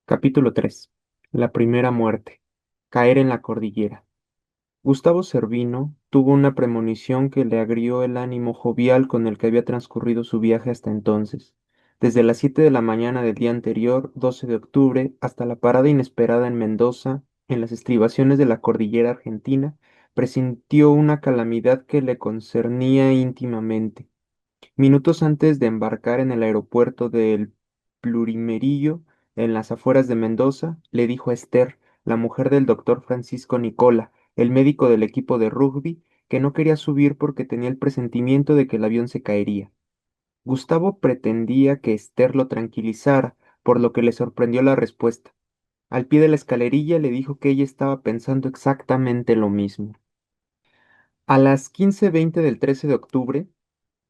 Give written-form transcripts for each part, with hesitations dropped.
Capítulo 3. La primera muerte. Caer en la cordillera. Gustavo Cervino tuvo una premonición que le agrió el ánimo jovial con el que había transcurrido su viaje hasta entonces. Desde las 7 de la mañana del día anterior, 12 de octubre, hasta la parada inesperada en Mendoza, en las estribaciones de la cordillera argentina, presintió una calamidad que le concernía íntimamente. Minutos antes de embarcar en el aeropuerto del Plurimerillo, en las afueras de Mendoza, le dijo a Esther, la mujer del doctor Francisco Nicola, el médico del equipo de rugby, que no quería subir porque tenía el presentimiento de que el avión se caería. Gustavo pretendía que Esther lo tranquilizara, por lo que le sorprendió la respuesta. Al pie de la escalerilla le dijo que ella estaba pensando exactamente lo mismo. A las 15:20 del 13 de octubre,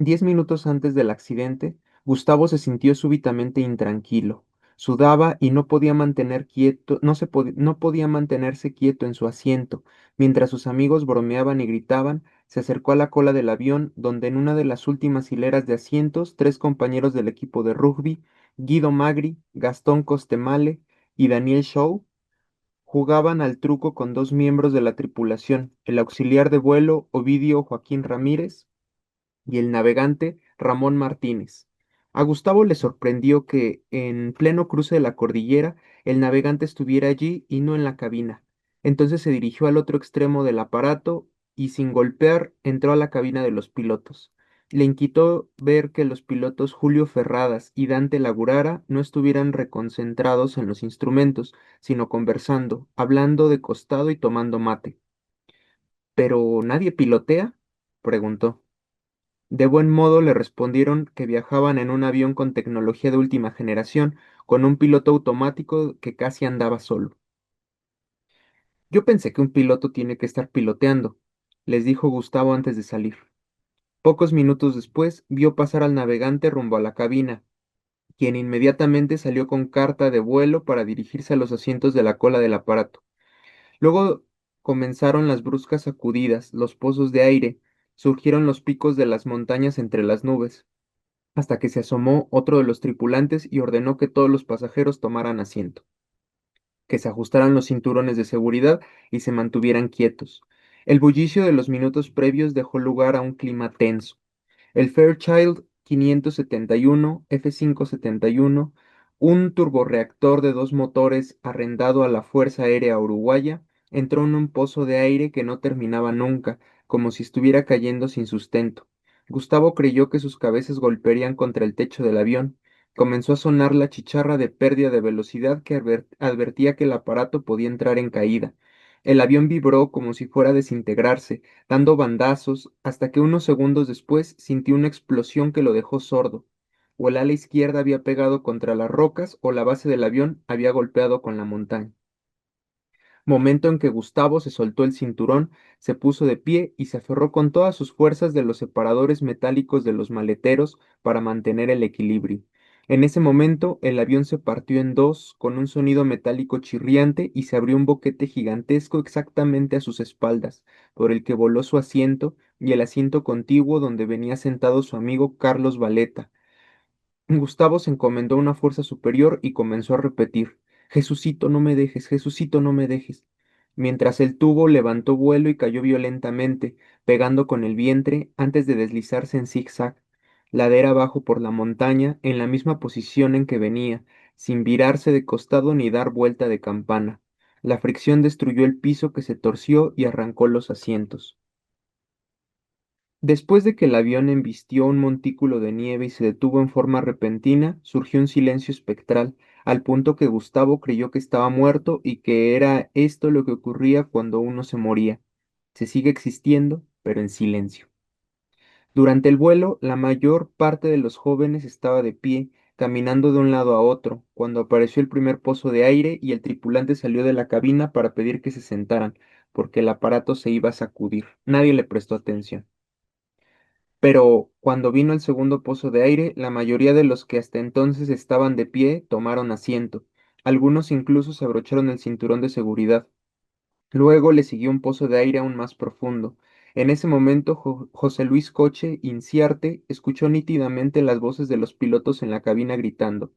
10 minutos antes del accidente, Gustavo se sintió súbitamente intranquilo. Sudaba y no podía mantener quieto, no podía mantenerse quieto en su asiento. Mientras sus amigos bromeaban y gritaban, se acercó a la cola del avión, donde en una de las últimas hileras de asientos, tres compañeros del equipo de rugby, Guido Magri, Gastón Costemale y Daniel Shaw, jugaban al truco con dos miembros de la tripulación, el auxiliar de vuelo Ovidio Joaquín Ramírez y el navegante Ramón Martínez. A Gustavo le sorprendió que, en pleno cruce de la cordillera, el navegante estuviera allí y no en la cabina. Entonces se dirigió al otro extremo del aparato y, sin golpear, entró a la cabina de los pilotos. Le inquietó ver que los pilotos Julio Ferradas y Dante Lagurara no estuvieran reconcentrados en los instrumentos, sino conversando, hablando de costado y tomando mate. ¿Pero nadie pilotea? Preguntó. De buen modo le respondieron que viajaban en un avión con tecnología de última generación, con un piloto automático que casi andaba solo. Yo pensé que un piloto tiene que estar piloteando, les dijo Gustavo antes de salir. Pocos minutos después vio pasar al navegante rumbo a la cabina, quien inmediatamente salió con carta de vuelo para dirigirse a los asientos de la cola del aparato. Luego comenzaron las bruscas sacudidas, los pozos de aire, surgieron los picos de las montañas entre las nubes, hasta que se asomó otro de los tripulantes y ordenó que todos los pasajeros tomaran asiento, que se ajustaran los cinturones de seguridad y se mantuvieran quietos. El bullicio de los minutos previos dejó lugar a un clima tenso. El Fairchild 571 F571, un turborreactor de dos motores arrendado a la Fuerza Aérea Uruguaya, entró en un pozo de aire que no terminaba nunca, como si estuviera cayendo sin sustento. Gustavo creyó que sus cabezas golpearían contra el techo del avión. Comenzó a sonar la chicharra de pérdida de velocidad que advertía que el aparato podía entrar en caída. El avión vibró como si fuera a desintegrarse, dando bandazos, hasta que unos segundos después sintió una explosión que lo dejó sordo. O el ala izquierda había pegado contra las rocas o la base del avión había golpeado con la montaña. Momento en que Gustavo se soltó el cinturón, se puso de pie y se aferró con todas sus fuerzas de los separadores metálicos de los maleteros para mantener el equilibrio. En ese momento, el avión se partió en dos con un sonido metálico chirriante y se abrió un boquete gigantesco exactamente a sus espaldas, por el que voló su asiento y el asiento contiguo donde venía sentado su amigo Carlos Valeta. Gustavo se encomendó a una fuerza superior y comenzó a repetir: Jesucito, no me dejes, Jesucito, no me dejes. Mientras el tubo levantó vuelo y cayó violentamente, pegando con el vientre antes de deslizarse en zigzag, ladera abajo por la montaña, en la misma posición en que venía, sin virarse de costado ni dar vuelta de campana. La fricción destruyó el piso que se torció y arrancó los asientos. Después de que el avión embistió un montículo de nieve y se detuvo en forma repentina, surgió un silencio espectral, al punto que Gustavo creyó que estaba muerto y que era esto lo que ocurría cuando uno se moría. Se sigue existiendo, pero en silencio. Durante el vuelo, la mayor parte de los jóvenes estaba de pie, caminando de un lado a otro, cuando apareció el primer pozo de aire y el tripulante salió de la cabina para pedir que se sentaran, porque el aparato se iba a sacudir. Nadie le prestó atención. Pero cuando vino el segundo pozo de aire, la mayoría de los que hasta entonces estaban de pie tomaron asiento. Algunos incluso se abrocharon el cinturón de seguridad. Luego le siguió un pozo de aire aún más profundo. En ese momento, José Luis Coche Inciarte escuchó nítidamente las voces de los pilotos en la cabina gritando: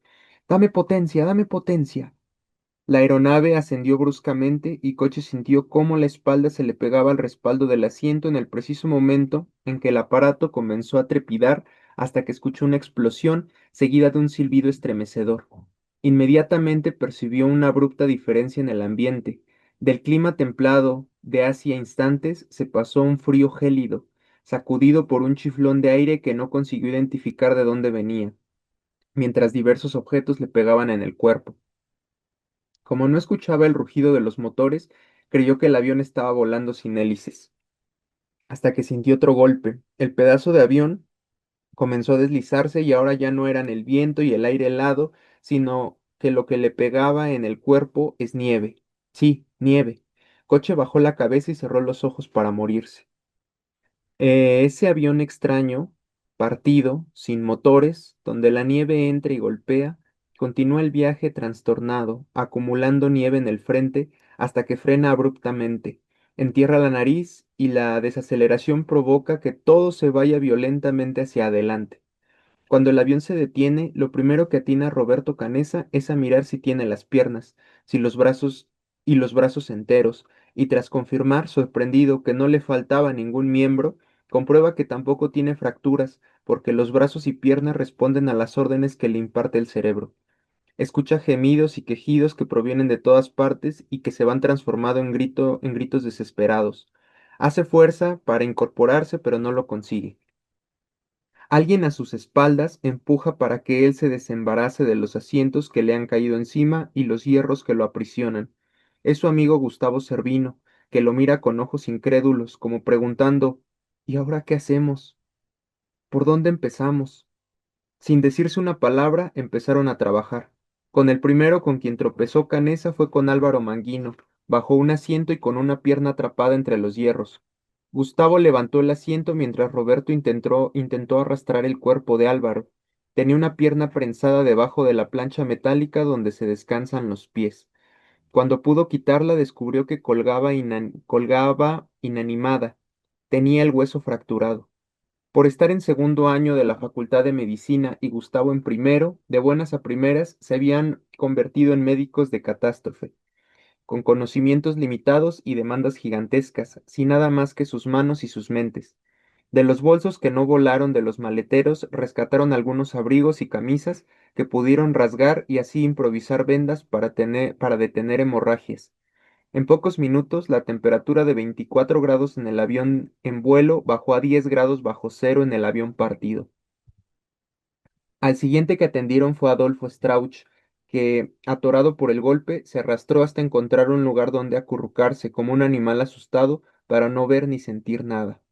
Dame potencia, dame potencia. La aeronave ascendió bruscamente y Coche sintió cómo la espalda se le pegaba al respaldo del asiento en el preciso momento en que el aparato comenzó a trepidar hasta que escuchó una explosión seguida de un silbido estremecedor. Inmediatamente percibió una abrupta diferencia en el ambiente. Del clima templado de hacía instantes se pasó a un frío gélido, sacudido por un chiflón de aire que no consiguió identificar de dónde venía, mientras diversos objetos le pegaban en el cuerpo. Como no escuchaba el rugido de los motores, creyó que el avión estaba volando sin hélices, hasta que sintió otro golpe. El pedazo de avión comenzó a deslizarse y ahora ya no eran el viento y el aire helado, sino que lo que le pegaba en el cuerpo es nieve. Sí, nieve. Coche bajó la cabeza y cerró los ojos para morirse. Ese avión extraño, partido, sin motores, donde la nieve entra y golpea, continúa el viaje trastornado, acumulando nieve en el frente hasta que frena abruptamente, entierra la nariz y la desaceleración provoca que todo se vaya violentamente hacia adelante. Cuando el avión se detiene, lo primero que atina Roberto Canesa es a mirar si tiene las piernas, si los brazos y los brazos enteros, y tras confirmar, sorprendido, que no le faltaba ningún miembro, comprueba que tampoco tiene fracturas, porque los brazos y piernas responden a las órdenes que le imparte el cerebro. Escucha gemidos y quejidos que provienen de todas partes y que se van transformando en gritos desesperados. Hace fuerza para incorporarse, pero no lo consigue. Alguien a sus espaldas empuja para que él se desembarace de los asientos que le han caído encima y los hierros que lo aprisionan. Es su amigo Gustavo Cervino, que lo mira con ojos incrédulos, como preguntando: ¿Y ahora qué hacemos? ¿Por dónde empezamos? Sin decirse una palabra, empezaron a trabajar. Con el primero con quien tropezó Canesa fue con Álvaro Manguino, bajo un asiento y con una pierna atrapada entre los hierros. Gustavo levantó el asiento mientras Roberto intentó arrastrar el cuerpo de Álvaro. Tenía una pierna prensada debajo de la plancha metálica donde se descansan los pies. Cuando pudo quitarla, descubrió que colgaba inanimada. Tenía el hueso fracturado. Por estar en segundo año de la Facultad de Medicina y Gustavo en primero, de buenas a primeras, se habían convertido en médicos de catástrofe, con conocimientos limitados y demandas gigantescas, sin nada más que sus manos y sus mentes. De los bolsos que no volaron de los maleteros, rescataron algunos abrigos y camisas que pudieron rasgar y así improvisar vendas para detener hemorragias. En pocos minutos, la temperatura de 24 grados en el avión en vuelo bajó a 10 grados bajo cero en el avión partido. Al siguiente que atendieron fue Adolfo Strauch, que, atorado por el golpe, se arrastró hasta encontrar un lugar donde acurrucarse como un animal asustado para no ver ni sentir nada.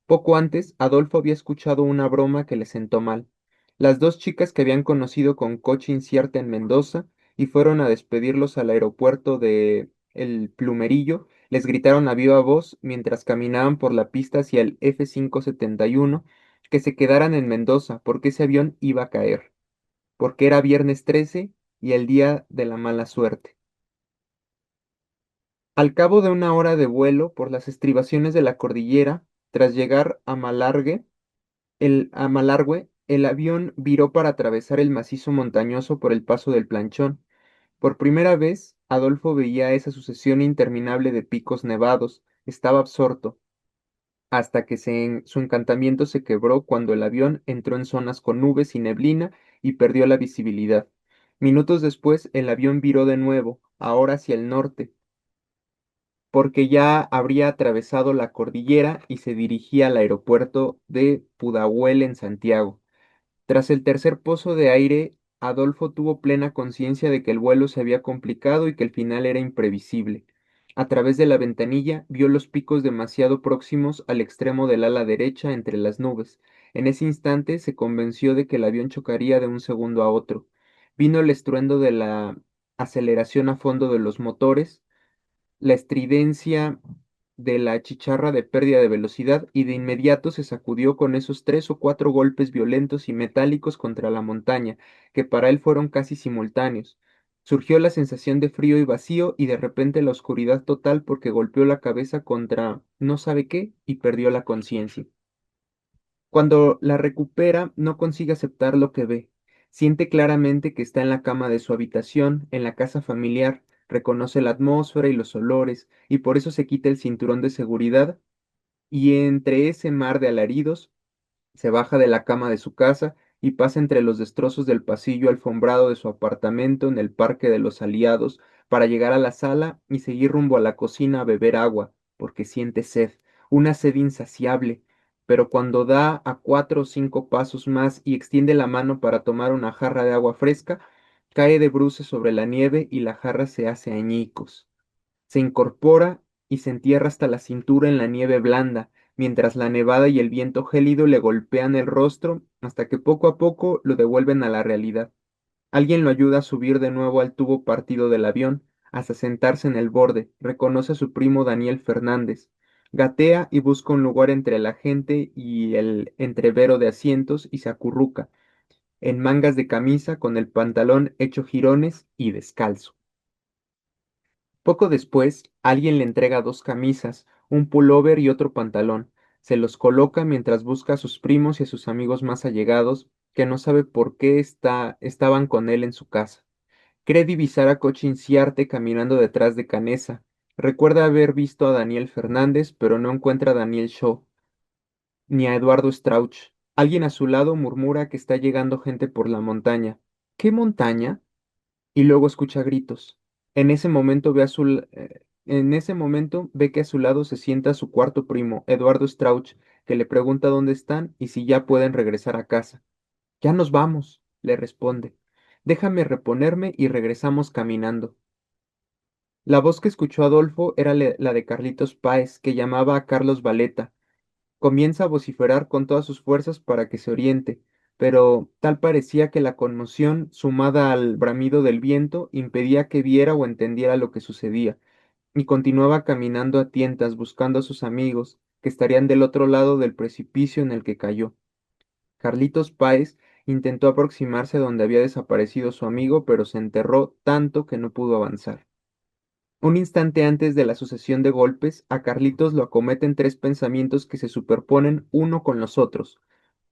Poco antes, Adolfo había escuchado una broma que le sentó mal. Las dos chicas que habían conocido con coche incierta en Mendoza y fueron a despedirlos al aeropuerto de El Plumerillo, les gritaron a viva voz mientras caminaban por la pista hacia el F-571 que se quedaran en Mendoza porque ese avión iba a caer, porque era viernes 13 y el día de la mala suerte. Al cabo de una hora de vuelo por las estribaciones de la cordillera, tras llegar a Malargüe, el avión viró para atravesar el macizo montañoso por el paso del Planchón. Por primera vez, Adolfo veía esa sucesión interminable de picos nevados. Estaba absorto, hasta que su encantamiento se quebró cuando el avión entró en zonas con nubes y neblina y perdió la visibilidad. Minutos después, el avión viró de nuevo, ahora hacia el norte, porque ya habría atravesado la cordillera y se dirigía al aeropuerto de Pudahuel en Santiago. Tras el tercer pozo de aire, Adolfo tuvo plena conciencia de que el vuelo se había complicado y que el final era imprevisible. A través de la ventanilla vio los picos demasiado próximos al extremo del ala derecha entre las nubes. En ese instante se convenció de que el avión chocaría de un segundo a otro. Vino el estruendo de la aceleración a fondo de los motores, la estridencia de la chicharra de pérdida de velocidad y de inmediato se sacudió con esos 3 o 4 golpes violentos y metálicos contra la montaña, que para él fueron casi simultáneos. Surgió la sensación de frío y vacío y de repente la oscuridad total porque golpeó la cabeza contra no sabe qué y perdió la conciencia. Cuando la recupera, no consigue aceptar lo que ve. Siente claramente que está en la cama de su habitación, en la casa familiar, reconoce la atmósfera y los olores, y por eso se quita el cinturón de seguridad, y entre ese mar de alaridos se baja de la cama de su casa y pasa entre los destrozos del pasillo alfombrado de su apartamento en el Parque de los Aliados para llegar a la sala y seguir rumbo a la cocina a beber agua, porque siente sed, una sed insaciable. Pero cuando da a 4 o 5 pasos más y extiende la mano para tomar una jarra de agua fresca, cae de bruces sobre la nieve y la jarra se hace añicos. Se incorpora y se entierra hasta la cintura en la nieve blanda, mientras la nevada y el viento gélido le golpean el rostro hasta que poco a poco lo devuelven a la realidad. Alguien lo ayuda a subir de nuevo al tubo partido del avión, hasta sentarse en el borde. Reconoce a su primo Daniel Fernández. Gatea y busca un lugar entre la gente y el entrevero de asientos y se acurruca, en mangas de camisa, con el pantalón hecho jirones y descalzo. Poco después, alguien le entrega 2 camisas, un pullover y otro pantalón. Se los coloca mientras busca a sus primos y a sus amigos más allegados, que no sabe por qué estaban con él en su casa. Cree divisar a Cochin Ciarte caminando detrás de Canesa. Recuerda haber visto a Daniel Fernández, pero no encuentra a Daniel Shaw, ni a Eduardo Strauch. Alguien a su lado murmura que está llegando gente por la montaña. ¿Qué montaña? Y luego escucha gritos. En ese momento ve que a su lado se sienta su cuarto primo, Eduardo Strauch, que le pregunta dónde están y si ya pueden regresar a casa. Ya nos vamos, le responde. Déjame reponerme y regresamos caminando. La voz que escuchó Adolfo era la de Carlitos Páez, que llamaba a Carlos Valeta. Comienza a vociferar con todas sus fuerzas para que se oriente, pero tal parecía que la conmoción, sumada al bramido del viento, impedía que viera o entendiera lo que sucedía, y continuaba caminando a tientas buscando a sus amigos, que estarían del otro lado del precipicio en el que cayó. Carlitos Páez intentó aproximarse a donde había desaparecido su amigo, pero se enterró tanto que no pudo avanzar. Un instante antes de la sucesión de golpes, a Carlitos lo acometen 3 pensamientos que se superponen uno con los otros.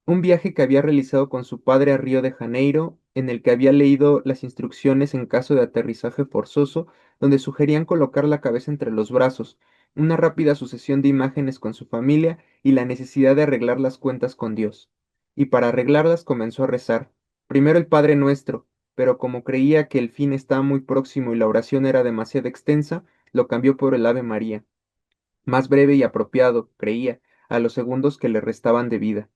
Un viaje que había realizado con su padre a Río de Janeiro, en el que había leído las instrucciones en caso de aterrizaje forzoso, donde sugerían colocar la cabeza entre los brazos, una rápida sucesión de imágenes con su familia y la necesidad de arreglar las cuentas con Dios. Y para arreglarlas comenzó a rezar. Primero el Padre Nuestro, pero como creía que el fin estaba muy próximo y la oración era demasiado extensa, lo cambió por el Ave María, más breve y apropiado, creía, a los segundos que le restaban de vida.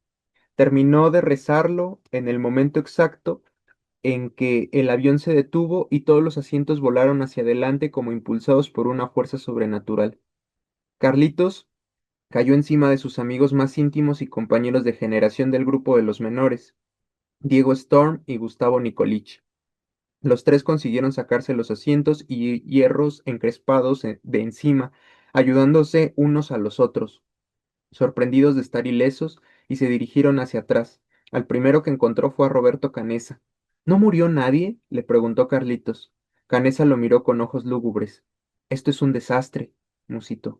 Terminó de rezarlo en el momento exacto en que el avión se detuvo y todos los asientos volaron hacia adelante como impulsados por una fuerza sobrenatural. Carlitos cayó encima de sus amigos más íntimos y compañeros de generación del grupo de los menores, Diego Storm y Gustavo Nicolich. Los tres consiguieron sacarse los asientos y hierros encrespados de encima, ayudándose unos a los otros, sorprendidos de estar ilesos, y se dirigieron hacia atrás. Al primero que encontró fue a Roberto Canesa. ¿No murió nadie?, le preguntó Carlitos. Canesa lo miró con ojos lúgubres. Esto es un desastre, musitó.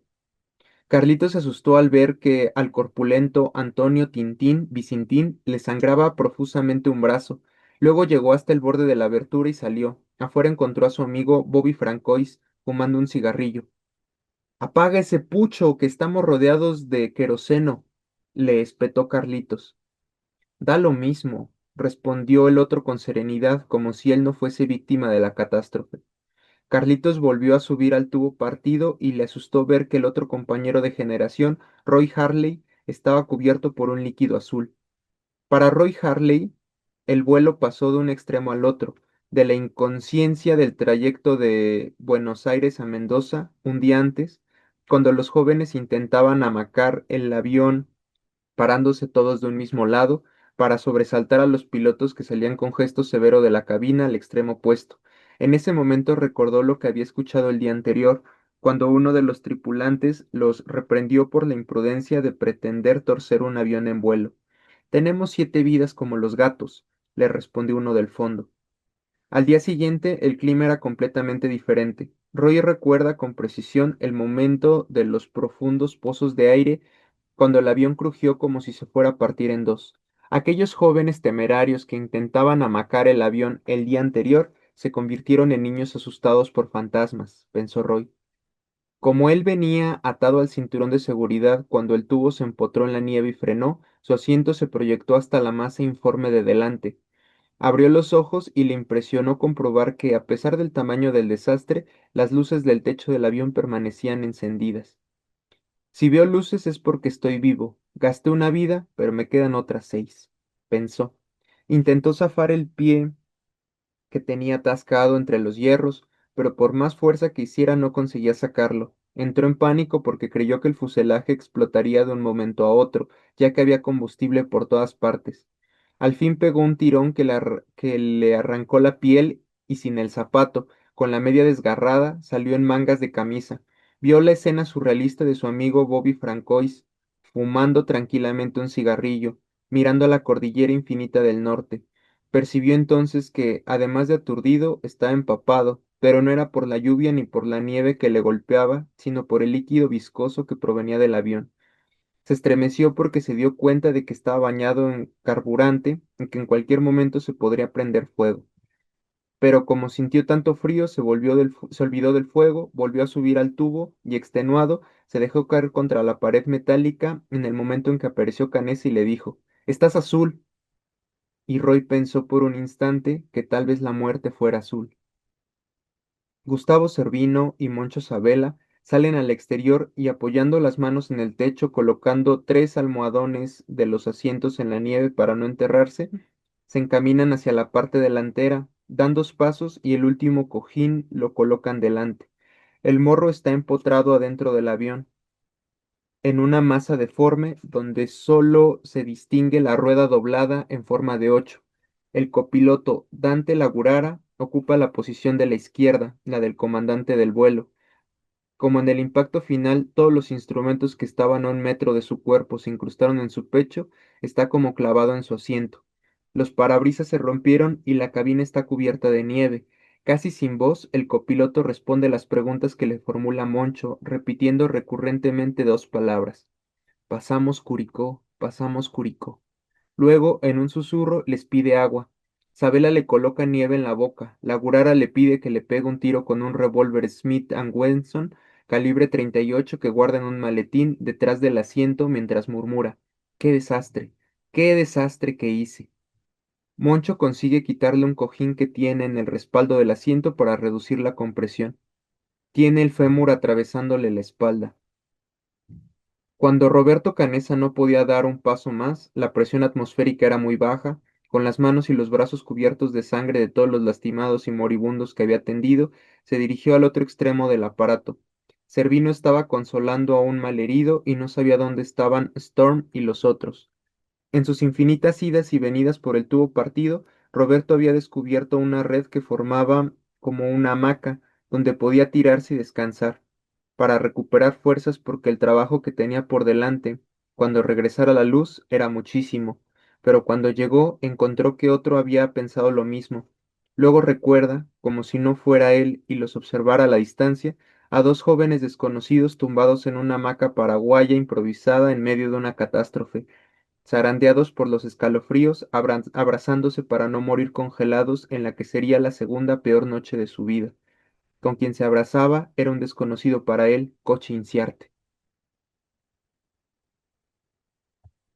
Carlitos se asustó al ver que al corpulento Antonio Tintín Vicintín le sangraba profusamente un brazo. Luego llegó hasta el borde de la abertura y salió. Afuera encontró a su amigo Bobby Francois fumando un cigarrillo. Apaga ese pucho, que estamos rodeados de queroseno, le espetó Carlitos. Da lo mismo, respondió el otro con serenidad, como si él no fuese víctima de la catástrofe. Carlitos volvió a subir al tubo partido y le asustó ver que el otro compañero de generación, Roy Harley, estaba cubierto por un líquido azul. Para Roy Harley, el vuelo pasó de un extremo al otro, de la inconsciencia del trayecto de Buenos Aires a Mendoza un día antes, cuando los jóvenes intentaban amacar el avión parándose todos de un mismo lado para sobresaltar a los pilotos que salían con gesto severo de la cabina al extremo opuesto. En ese momento recordó lo que había escuchado el día anterior, cuando uno de los tripulantes los reprendió por la imprudencia de pretender torcer un avión en vuelo. Tenemos 7 vidas como los gatos, le respondió uno del fondo. Al día siguiente el clima era completamente diferente. Roy recuerda con precisión el momento de los profundos pozos de aire cuando el avión crujió como si se fuera a partir en dos. Aquellos jóvenes temerarios que intentaban amacar el avión el día anterior se convirtieron en niños asustados por fantasmas, pensó Roy. Como él venía atado al cinturón de seguridad cuando el tubo se empotró en la nieve y frenó, su asiento se proyectó hasta la masa informe de delante. Abrió los ojos y le impresionó comprobar que, a pesar del tamaño del desastre, las luces del techo del avión permanecían encendidas. Si veo luces es porque estoy vivo. Gasté una vida, pero me quedan otras 6, pensó. Intentó zafar el pie que tenía atascado entre los hierros, pero por más fuerza que hiciera no conseguía sacarlo. Entró en pánico porque creyó que el fuselaje explotaría de un momento a otro, ya que había combustible por todas partes. Al fin pegó un tirón que le arrancó la piel y sin el zapato, con la media desgarrada, salió en mangas de camisa. Vio la escena surrealista de su amigo Bobby Francois, fumando tranquilamente un cigarrillo, mirando a la cordillera infinita del norte. Percibió entonces que, además de aturdido, estaba empapado, pero no era por la lluvia ni por la nieve que le golpeaba, sino por el líquido viscoso que provenía del avión. Se estremeció porque se dio cuenta de que estaba bañado en carburante y que en cualquier momento se podría prender fuego. Pero como sintió tanto frío, se olvidó del fuego, volvió a subir al tubo y, extenuado, se dejó caer contra la pared metálica en el momento en que apareció Canessa y le dijo: «Estás azul». Y Roy pensó por un instante que tal vez la muerte fuera azul. Gustavo Cervino y Moncho Sabela salen al exterior y, apoyando las manos en el techo, colocando 3 almohadones de los asientos en la nieve para no enterrarse, se encaminan hacia la parte delantera, dan 2 pasos y el último cojín lo colocan delante. El morro está empotrado adentro del avión, en una masa deforme donde solo se distingue la rueda doblada en forma de 8. El copiloto Dante Lagurara ocupa la posición de la izquierda, la del comandante del vuelo. Como en el impacto final todos los instrumentos que estaban a 1 metro de su cuerpo se incrustaron en su pecho, está como clavado en su asiento. Los parabrisas se rompieron y la cabina está cubierta de nieve. Casi sin voz, el copiloto responde las preguntas que le formula Moncho, repitiendo recurrentemente 2 palabras: «Pasamos Curicó, pasamos Curicó». Luego, en un susurro, les pide agua. Sabela le coloca nieve en la boca. La Gurara le pide que le pegue un tiro con un revólver Smith Wesson calibre 38 que guarda en un maletín detrás del asiento mientras murmura: «¡Qué desastre! ¡Qué desastre que hice!». Moncho consigue quitarle un cojín que tiene en el respaldo del asiento para reducir la compresión. Tiene el fémur atravesándole la espalda. Cuando Roberto Canessa no podía dar un paso más, la presión atmosférica era muy baja. Con las manos y los brazos cubiertos de sangre de todos los lastimados y moribundos que había atendido, se dirigió al otro extremo del aparato. Servino estaba consolando a un malherido y no sabía dónde estaban Storm y los otros. En sus infinitas idas y venidas por el tubo partido, Roberto había descubierto una red que formaba como una hamaca donde podía tirarse y descansar para recuperar fuerzas, porque el trabajo que tenía por delante, cuando regresara la luz, era muchísimo. Pero cuando llegó, encontró que otro había pensado lo mismo. Luego recuerda, como si no fuera él y los observara a la distancia, a 2 jóvenes desconocidos tumbados en una hamaca paraguaya improvisada en medio de una catástrofe, zarandeados por los escalofríos, abrazándose para no morir congelados en la que sería la segunda peor noche de su vida. Con quien se abrazaba era un desconocido para él, Coche Inciarte.